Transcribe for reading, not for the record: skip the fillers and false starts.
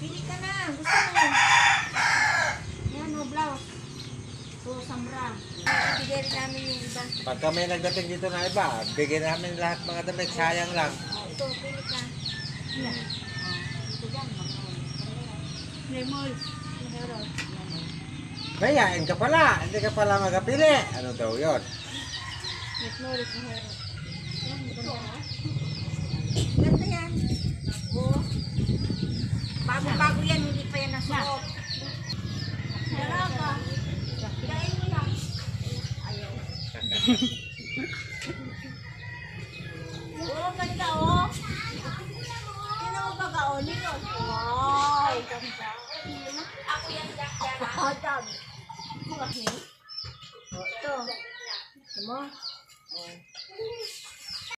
Pili ka na. Gusto mo. Yan o, blouse. So, samra. Ibigay rin namin yung iba. Pagka may nagdating dito na iba, bigyan namin lahat mga damit, sayang lang. Ito, pili ka. Yan. Ito dyan, mag-on. Lemol. Meron. Mayayain ka pala, hindi ka pala magapili. Ano daw yun? Lemol. Meron. Yan, maganda ha. Ganda yan. Oo. Bago-bago yan, hindi pa yan nasuot. Dalaga. Hilain mo lang. Ayaw. Oo, ganda oh. Sino mo ba gaon yun? Wow, ganda. Ako yan dyan. Ako dyan. Ito. Ito mo?